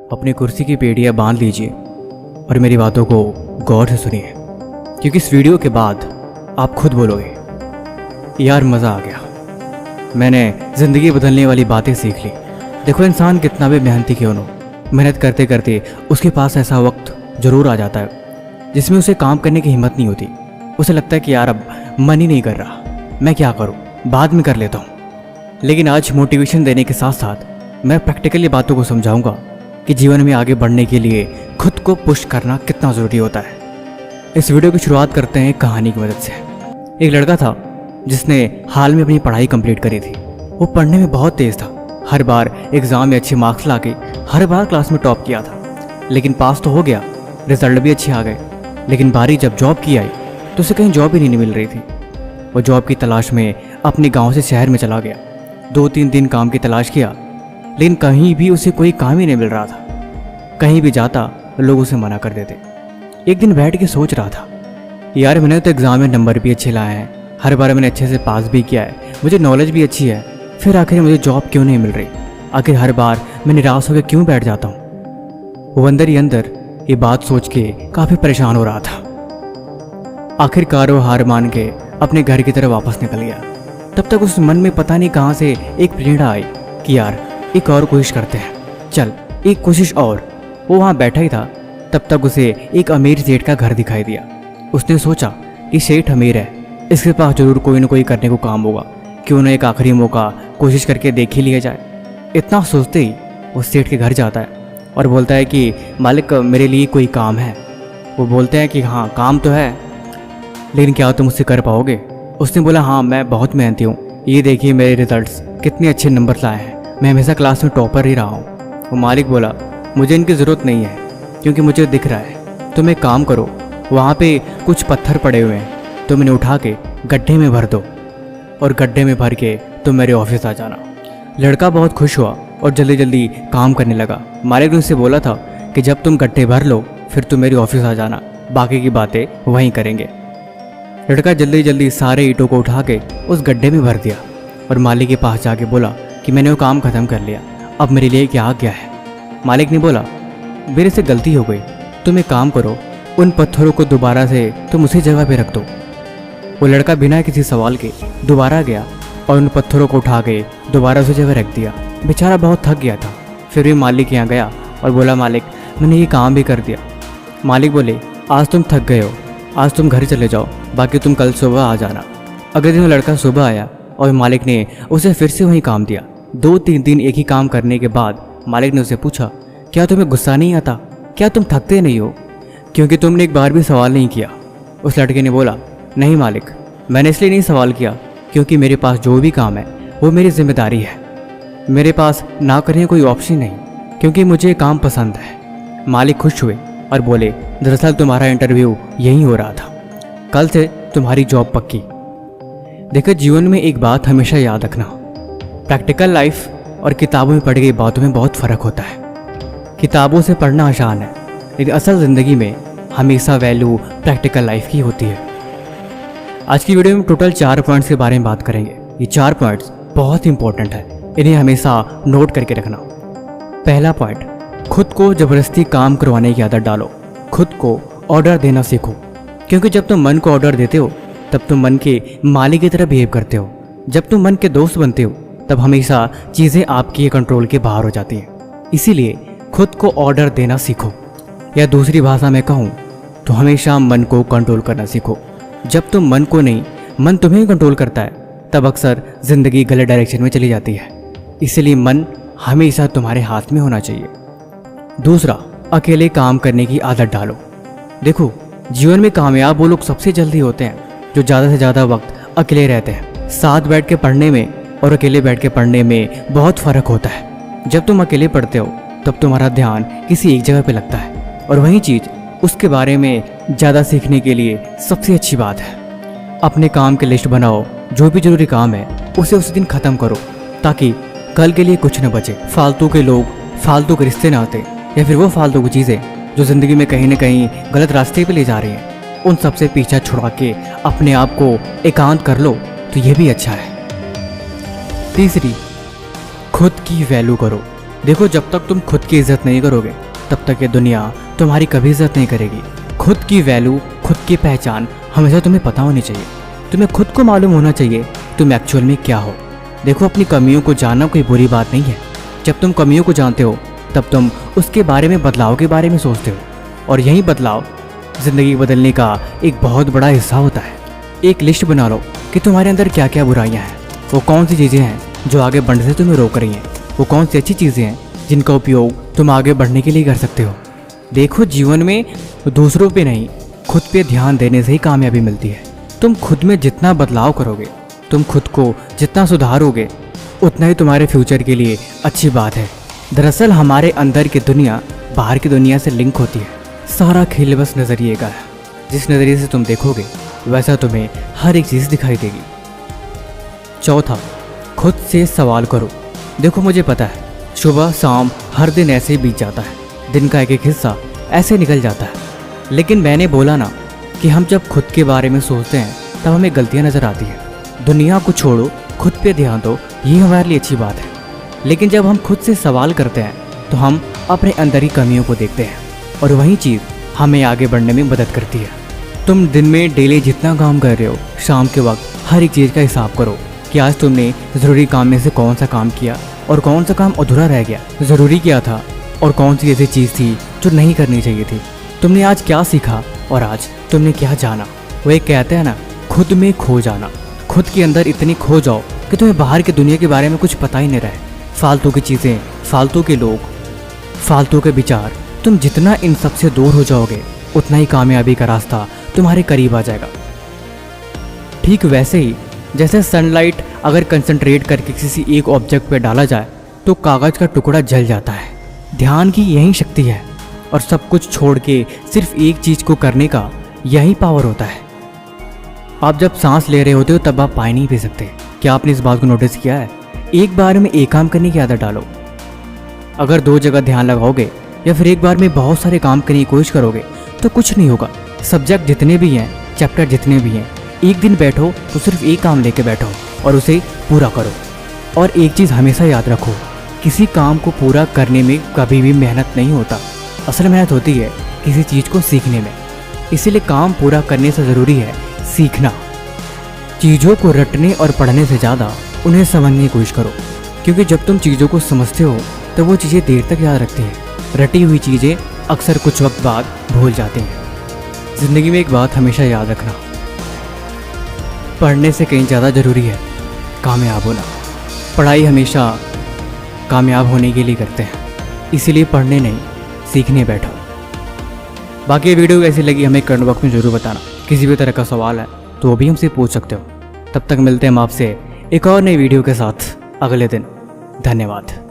अपनी कुर्सी की पेड़ियाँ बांध लीजिए और मेरी बातों को गौर से सुनिए, क्योंकि इस वीडियो के बाद आप खुद बोलोगे यार मज़ा आ गया, मैंने ज़िंदगी बदलने वाली बातें सीख ली। देखो, इंसान कितना भी मेहनती क्यों न हो, मेहनत करते करते उसके पास ऐसा वक्त ज़रूर आ जाता है जिसमें उसे काम करने की हिम्मत नहीं होती। उसे लगता है कि यार अब मन ही नहीं कर रहा, मैं क्या करूं, बाद में कर लेता हूं। लेकिन आज मोटिवेशन देने के साथ साथ मैं प्रैक्टिकली बातों को समझाऊंगा कि जीवन में आगे बढ़ने के लिए खुद को पुश करना कितना ज़रूरी होता है। इस वीडियो की शुरुआत करते हैं एक कहानी की मदद से। एक लड़का था जिसने हाल में अपनी पढ़ाई कंप्लीट करी थी। वो पढ़ने में बहुत तेज़ था, हर बार एग्ज़ाम में अच्छे मार्क्स लाके हर बार क्लास में टॉप किया था। लेकिन पास तो हो गया, रिजल्ट भी अच्छे आ गए, लेकिन बारी जब जॉब की आई तो उसे कहीं जॉब ही नहीं मिल रही थी। वो जॉब की तलाश में अपने गांव से शहर में चला गया। 2-3 दिन काम की तलाश किया, लेकिन कहीं भी उसे कोई काम ही नहीं मिल रहा था। कहीं भी जाता लोग उसे मना कर देते। एक दिन बैठ के सोच रहा था, यार मैंने तो एग्ज़ाम में नंबर भी अच्छे लाए हैं, हर बार मैंने अच्छे से पास भी किया है, मुझे नॉलेज भी अच्छी है, फिर आखिर मुझे जॉब क्यों नहीं मिल रही? आखिर हर बार मैं निराश होकर क्यों बैठ जाता हूँ? वो अंदर ही अंदर ये बात सोच के काफ़ी परेशान हो रहा था। आखिरकार वो हार मान के अपने घर की तरफ वापस निकल गया। तब तक उस मन में पता नहीं कहाँ से एक प्रेरणा आई कि यार एक और कोशिश करते हैं, चल एक कोशिश और। वो वहाँ बैठा ही था, तब तक उसे एक अमीर सेठ का घर दिखाई दिया। उसने सोचा कि सेठ अमीर है, इसके पास जरूर कोई ना कोई करने को काम होगा, क्यों ना एक आखिरी मौका कोशिश करके देख ही लिया जाए। इतना सोचते ही वो सेठ के घर जाता है और बोलता है कि मालिक मेरे लिए कोई काम है। वो बोलते हैं कि हाँ काम तो है, लेकिन क्या तुम उससे कर पाओगे? उसने बोला हाँ मैं बहुत मेहनती हूँ, ये देखिए मेरे रिजल्ट्स कितने अच्छे नंबर लाए हैं, मैं हमेशा क्लास में टॉपर ही रहा हूँ। वो मालिक बोला मुझे इनकी ज़रूरत नहीं है, क्योंकि मुझे दिख रहा है। तुम एक काम करो, वहाँ पे कुछ पत्थर पड़े हुए हैं, तुम इन्हें उठा के गड्ढे में भर दो और गड्ढे में भर के तुम मेरे ऑफिस आ जाना। लड़का बहुत खुश हुआ और जल्दी जल्दी काम करने लगा। मालिक ने उससे बोला था कि जब तुम गड्ढे भर लो फिर तुम मेरी ऑफिस आ जाना, बाकी की बातें वहीं करेंगे। लड़का जल्दी जल्दी सारे ईंटों को उठा के उस गड्ढे में भर दिया और मालिक के पास जाके बोला कि मैंने वो काम ख़त्म कर लिया, अब मेरे लिए क्या आ गया है? मालिक ने बोला मेरे से गलती हो गई, तुम एक काम करो, उन पत्थरों को दोबारा से तुम उसी जगह पे रख दो। वो लड़का बिना किसी सवाल के दोबारा गया और उन पत्थरों को उठा के दोबारा उसी जगह रख दिया। बेचारा बहुत थक गया था, फिर भी मालिक के यहाँ गया और बोला मालिक मैंने ये काम भी कर दिया। मालिक बोले आज तुम थक गए हो, आज तुम घर चले जाओ, बाकी तुम कल सुबह आ जाना। अगले दिन लड़का सुबह आया और मालिक ने उसे फिर से वही काम दिया। 2-3 दिन एक ही काम करने के बाद मालिक ने उसे पूछा क्या तुम्हें गुस्सा नहीं आता? क्या तुम थकते नहीं हो? क्योंकि तुमने एक बार भी सवाल नहीं किया। उस लड़के ने बोला नहीं मालिक, मैंने इसलिए नहीं सवाल किया क्योंकि मेरे पास जो भी काम है वो मेरी जिम्मेदारी है, मेरे पास ना करने कोई ऑप्शन नहीं, क्योंकि मुझे काम पसंद है। मालिक खुश हुए और बोले दरअसल तुम्हारा इंटरव्यू यहीं हो रहा था, कल से तुम्हारी जॉब पक्की। देखो, जीवन में एक बात हमेशा याद रखना, प्रैक्टिकल लाइफ और किताबों में पढ़ी गई बातों में बहुत फ़र्क होता है। किताबों से पढ़ना आसान है, लेकिन असल ज़िंदगी में हमेशा वैल्यू प्रैक्टिकल लाइफ की होती है। आज की वीडियो में टोटल 4 पॉइंट्स के बारे में बात करेंगे। ये 4 पॉइंट्स बहुत इंपॉर्टेंट है, इन्हें हमेशा नोट करके रखना। पहला पॉइंट, खुद को ज़बरदस्ती काम करवाने की आदत डालो। खुद को ऑर्डर देना सीखो, क्योंकि जब तुम मन को ऑर्डर देते हो तब तुम मन के मालिक की तरह बिहेव करते हो। जब तुम मन के दोस्त बनते हो तब हमेशा चीज़ें आपके कंट्रोल के बाहर हो जाती हैं। इसीलिए खुद को ऑर्डर देना सीखो, या दूसरी भाषा में कहूँ तो हमेशा मन को कंट्रोल करना सीखो। जब तुम मन को नहीं, मन तुम्हें कंट्रोल करता है, तब अक्सर ज़िंदगी गलत डायरेक्शन में चली जाती है। इसलिए मन हमेशा तुम्हारे हाथ में होना चाहिए। दूसरा, अकेले काम करने की आदत डालो। देखो, जीवन में कामयाब वो लोग सबसे जल्दी होते हैं जो ज़्यादा से ज़्यादा वक्त अकेले रहते हैं। साथ बैठ के पढ़ने में और अकेले बैठ के पढ़ने में बहुत फ़र्क होता है। जब तुम अकेले पढ़ते हो तब तुम्हारा ध्यान किसी एक जगह पे लगता है, और वही चीज़ उसके बारे में ज़्यादा सीखने के लिए सबसे अच्छी बात है। अपने काम की लिस्ट बनाओ, जो भी ज़रूरी काम है उसे उस दिन ख़त्म करो, ताकि कल के लिए कुछ न बचे। फालतू के लोग, फालतू के रिश्ते ना आते, या फिर वो फालतू की चीज़ें जो ज़िंदगी में कहीं ना कहीं गलत रास्ते पे ले जा रही हैं, उन सब से पीछा छुड़ा के अपने आप को एकांत कर लो तो ये भी अच्छा है। तीसरी, खुद की वैल्यू करो। देखो, जब तक तुम खुद की इज्जत नहीं करोगे तब तक ये दुनिया तुम्हारी कभी इज्जत नहीं करेगी। खुद की वैल्यू, खुद की पहचान हमेशा तुम्हें पता होनी चाहिए। तुम्हें खुद को मालूम होना चाहिए तुम एक्चुअल में क्या हो। देखो, अपनी कमियों को जानना कोई बुरी बात नहीं है। जब तुम कमियों को जानते हो तब तुम उसके बारे में, बदलाव के बारे में सोचते हो, और यही बदलाव ज़िंदगी बदलने का एक बहुत बड़ा हिस्सा होता है। एक लिस्ट बना लो कि तुम्हारे अंदर क्या क्या बुराइयां हैं, वो कौन सी चीज़ें हैं जो आगे बढ़ने से तुम्हें रोक रही हैं, वो कौन सी अच्छी चीज़ें हैं जिनका उपयोग तुम आगे बढ़ने के लिए कर सकते हो। देखो, जीवन में दूसरों पे नहीं, खुद पे ध्यान देने से ही कामयाबी मिलती है। तुम खुद में जितना बदलाव करोगे, तुम खुद को जितना सुधारोगे, उतना ही तुम्हारे फ्यूचर के लिए अच्छी बात है। दरअसल हमारे अंदर की दुनिया बाहर की दुनिया से लिंक होती है। सारा खेल बस नज़रिए का है। जिस नज़रिए से तुम देखोगे वैसा तुम्हें हर एक चीज़ दिखाई देगी। चौथा, खुद से सवाल करो। देखो, मुझे पता है सुबह शाम हर दिन ऐसे ही बीत जाता है, दिन का एक एक हिस्सा ऐसे निकल जाता है, लेकिन मैंने बोला ना कि हम जब खुद के बारे में सोचते हैं तब हमें गलतियां नज़र आती हैं। दुनिया को छोड़ो, खुद पे ध्यान दो, ये हमारे लिए अच्छी बात है। लेकिन जब हम खुद से सवाल करते हैं तो हम अपने अंदर ही कमियों को देखते हैं, और वही चीज़ हमें आगे बढ़ने में मदद करती है। तुम दिन में डेली जितना काम कर रहे हो, शाम के वक्त हर एक चीज़ का हिसाब करो कि आज तुमने ज़रूरी काम में से कौन सा काम किया और कौन सा काम अधूरा रह गया। ज़रूरी क्या था और कौन सी ऐसी चीज़ थी जो नहीं करनी चाहिए थी। तुमने आज क्या सीखा और आज तुमने क्या जाना। वो एक कहते हैं ना, खुद में खो जाना। खुद के अंदर इतनी खो जाओ कि तुम्हें बाहर की दुनिया के बारे में कुछ पता ही नहीं रहे। फालतू की चीज़ें, फालतू के लोग, फालतू के विचार, तुम जितना इन सब से दूर हो जाओगे उतना ही कामयाबी का रास्ता तुम्हारे करीब आ जाएगा। ठीक वैसे ही जैसे सनलाइट अगर कंसंट्रेट करके किसी एक ऑब्जेक्ट पे डाला जाए तो कागज़ का टुकड़ा जल जाता है। ध्यान की यही शक्ति है, और सब कुछ छोड़ के सिर्फ एक चीज़ को करने का यही पावर होता है। आप जब सांस ले रहे होते हो तब आप पानी नहीं पी सकते। क्या आपने इस बात को नोटिस किया है? एक बार में एक काम करने की आदत डालो। अगर दो जगह ध्यान लगाओगे या फिर एक बार में बहुत सारे काम करने की कोशिश करोगे तो कुछ नहीं होगा। सब्जेक्ट जितने भी हैं, चैप्टर जितने भी हैं, एक दिन बैठो तो सिर्फ एक काम लेके बैठो और उसे पूरा करो। और एक चीज़ हमेशा याद रखो, किसी काम को पूरा करने में कभी भी मेहनत नहीं होता। असल मेहनत होती है किसी चीज़ को सीखने में। इसीलिए काम पूरा करने से ज़रूरी है सीखना। चीज़ों को रटने और पढ़ने से ज़्यादा उन्हें समझने की कोशिश करो, क्योंकि जब तुम चीज़ों को समझते हो तो वो चीज़ें देर तक याद रखती हैं। रटी हुई चीज़ें अक्सर कुछ वक्त बाद भूल जाती हैं। ज़िंदगी में एक बात हमेशा याद रखना, पढ़ने से कहीं ज़्यादा ज़रूरी है कामयाब होना। पढ़ाई हमेशा कामयाब होने के लिए करते हैं, इसीलिए पढ़ने नहीं, सीखने बैठो। बाकी वीडियो कैसी लगी हमें कमेंट बॉक्स में ज़रूर बताना। किसी भी तरह का सवाल है तो वो भी हमसे पूछ सकते हो। तब तक मिलते हैं हम आपसे एक और नई वीडियो के साथ अगले दिन। धन्यवाद।